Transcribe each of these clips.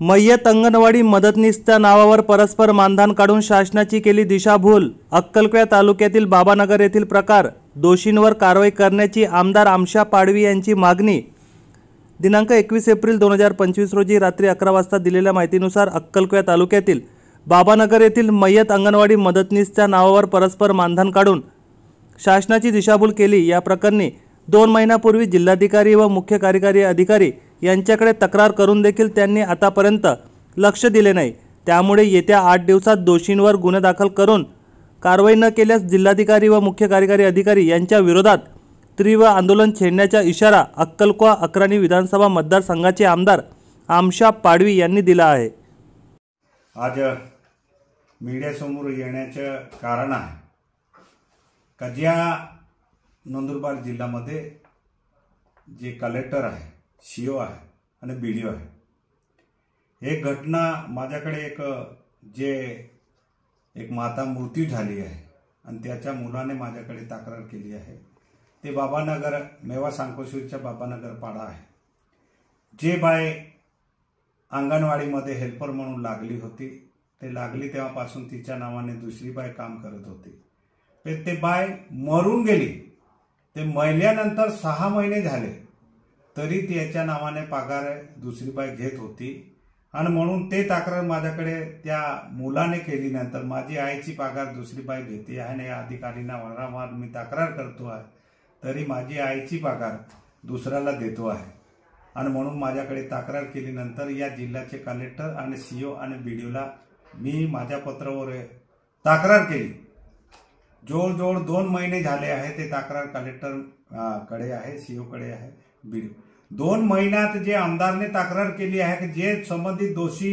मय्यत अंगणवाडी मदतनीसच्या नावावर परस्पर मानधन काढून शासनाची केली दिशाभूल। अक्कलकोट तालुक्यातील बाबानगर येथील प्रकार, दोषींवर कारवाई करण्याची आमदार आमशा पाडवी यांची मागणी। दिनांक 21 एप्रिल 2025 रोजी रात्री 11 वाजता दिलेल्या माहितीनुसार अक्कलकोट तालुक्यातील बाबानगर येथील मय्यत अंगणवाडी मदतनीसच्या नावावर परस्पर मानधन काढून शासनाची दिशाभूल केली। या प्रकरणी 2 महिन्यापूर्वी जिल्हाधिकारी व मुख्य कार्यकारी अधिकारी यांच्याकडे तक्रार करून देखील त्यांनी आतापर्यंत लक्ष दिले नाही। त्यामुळे येत्या 8 दिवसात दोषींवर गुन्हे दाखल करून कारवाई न केल्यास जिल्हाधिकारी व मुख्य कार्यकारी अधिकारी यांच्या विरोधात तीव्र आंदोलन छेडण्याचा इशारा अक्कलकोट अक्राणी विधानसभा मतदारसंघाचे आमदार आमशा पाडवी यांनी दिला आहे। आज मीडियासमोर येण्याचे कारण आहे का ज्या नंदुरबार जिल्ह्यामध्ये जे कलेक्टर आहे, सीओ आहे आणि बीडीओ आहे, एक घटना माझ्याकडे एक माता मृत्यू झाली आहे आणि त्याच्या मुलाने माझ्याकडे तक्रार केली आहे। ते बाबानगर मेवा सांकोशीरच्या बाबानगर पाडा आहे। जे बाय अंगणवाडीमध्ये हेल्पर म्हणून लागली होती, ते लागली तेव्हापासून तिच्या नावाने दुसरी बाय काम करत होती। ते बाय मरून गेली। ते महिल्यानंतर 6 महिने झाले तरी त्याच्या नावाने पगार दुसरी बाई घेत होती आणि म्हणून ते तक्रार माझ्याकडे त्या मुलाने केली। नंतर माझी आईची पगार दुसरी बाई घेते आहे आणि अधिकारींना वारंवार मी तक्रार करतो आहे तरी माझी आईची पगार दुसऱ्याला देतो आहे आणि म्हणून माझ्याकडे तक्रार केली। नंतर या जिल्ह्याचे कलेक्टर आणि सीओ आणि बीडीओला मी माझ्या पत्रावर तक्रार केली। जवळजवळ 2 महिने झाले आहे ते तक्रार कलेक्टर कडे आहे, सीओ कडे आहे, बीडीओ। 2 महिन्यात जे आमदारने तक्रार केली आहे की जे संबंधित दोषी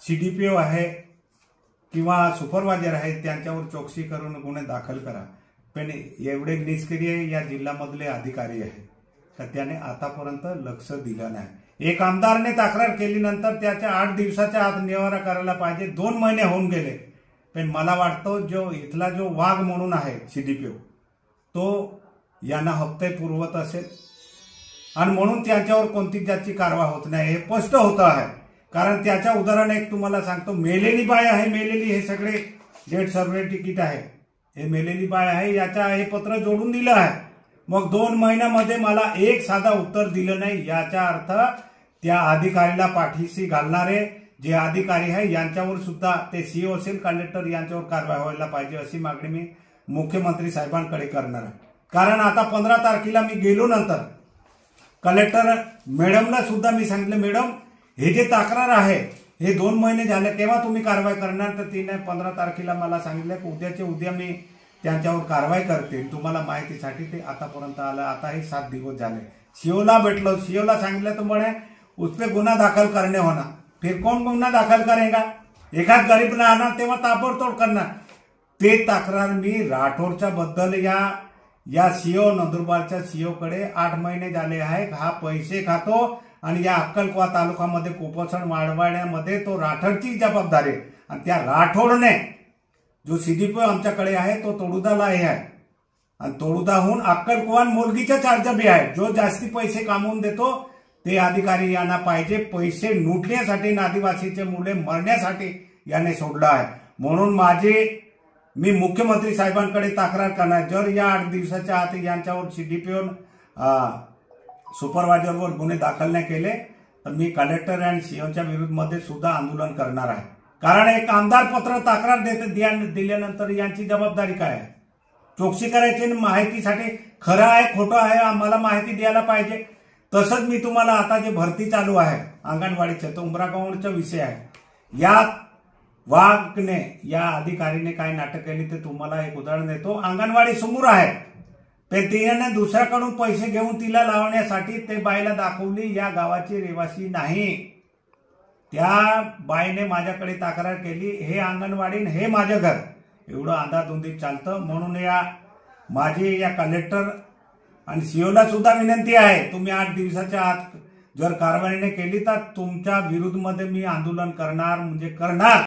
सीडीपीओ आहे किंवा सुपरवायझर आहे त्यांच्यावर चौकशी करून गुन्हे दाखल करा, पण एवढे निष्क्रिय या जिल्ह्यामधले अधिकारी आहे तर त्याने आतापर्यंत लक्ष दिलं नाही। एक आमदारने तक्रार केली नंतर त्याच्या 8 दिवसाच्या आत निवारा करायला पाहिजे। 2 महिने होऊन गेले, पण मला वाटतं जो इथला जो वाघ म्हणून आहे सीडीपीओ तो यांना हप्ते पुरवत असेल आणि म्हणून त्याच्यावर कोणती जास्ती कारवाई होत नाही, हे स्पष्ट होतं आहे। कारण त्याच्या उदाहरण एक तुम्हाला सांगतो, मेलेली बाय आहे, मेलेली हे सगळे डेट सर्वे तिकीट आहे, हे मेलेली बाय आहे, याच्या हे पत्र जोडून दिलं आहे। मग 2 महिन्यामध्ये मला एक साधा उत्तर दिलं नाही। याचा अर्थ त्या अधिकारीला पाठीशी घालणारे जे अधिकारी आहे यांच्यावर सुद्धा ते सीओ असेल, कलेक्टर यांच्यावर कारवाई व्हायला पाहिजे अशी मागणी मी मुख्यमंत्री साहेबांकडे करणार आहे। कारण आता 15 तारखेला मी गेलो नंतर कलेक्टर मॅडमला सुद्धा मी सांगितलं, मॅडम हे जे तक्रार आहे हे 2 महिने झाले, केव्हा तुम्ही कारवाई करणार? तर तिने 15 तारखेला मला सांगितलं की उद्याच्या उद्या मी त्यांच्यावर कारवाई करते। तुम्हाला माहितीसाठी ते आतापर्यंत आलं, आता हे 7 दिवस झाले। सीओला भेटलो, सीओला सांगितलं तो म्हणे उसपे गुन्हा दाखल करणे होना। फिर कौन गुन्हा दाखल करेगा? एखाद गरीब राहणार तेव्हा ताबडतोड करणार। ते तक्रार मी राठोडच्या बद्दल या सीओ नंदुरबारच्या सीओ कडे 8 महिने झाले आहे। हा पैसे खातो आणि या अक्कलकोट तालुक्यामध्ये कुपोषण वाढवण्यामध्ये तो राठोडची जबाबदारी आहे आणि त्या राठोडने जो सीडीपीओ आमच्याकडे आहे तो तोडुदाला आहे आणि तोडुदाहून अक्कलकोट मुलगीचा चार्ज बी आहे। जो जास्ती पैसे कामवून देतो ते अधिकारी यांना पाहिजे, पैसे लुटण्यासाठी आदिवासीचे मुले मरण्यासाठी याने सोडलं आहे। म्हणून मी मुख्यमंत्री साहेबांकडे तक्रार करणार, जर या 8 दिवसाच्या आत यांच्यावर सीडीपीओ सुपरवायझरवर गुन्हे दाखल नाही केले तर मी कलेक्टर आणि सीओच्या विरुद्धमध्ये सुद्धा आंदोलन करणार आहे। कारण एक आमदार पत्र तक्रार दिल्यानंतर यांची जबाबदारी काय आहे? चौकशी करायची, माहितीसाठी खरं आहे खोटं आहे आम्हाला माहिती द्यायला पाहिजे। तसंच मी तुम्हाला आता जे भरती चालू आहे अंगणवाडीचं, तो उमरागावचा विषय आहे। या वाघने या अधिकारीने काय नाटक केली ते तुम्हाला एक उदाहरण देतो। अंगणवाडी समोर आहे, पण तिने दुसऱ्याकडून पैसे घेऊन तिला लावण्यासाठी ते बाईला दाखवली या गावाची रहिवासी नाही। त्या बाईने माझ्याकडे तक्रार केली, हे अंगणवाडी हे माझं घर, एवढं अंधाधुंदीत चालतं। म्हणून माझी या कलेक्टर आणि सीओला सुद्धा विनंती आहे, तुम्ही 8 दिवसाच्या आत जर कारवाई नाही केली तर तुमच्या विरुद्धमध्ये मी आंदोलन करणार म्हणजे करणार।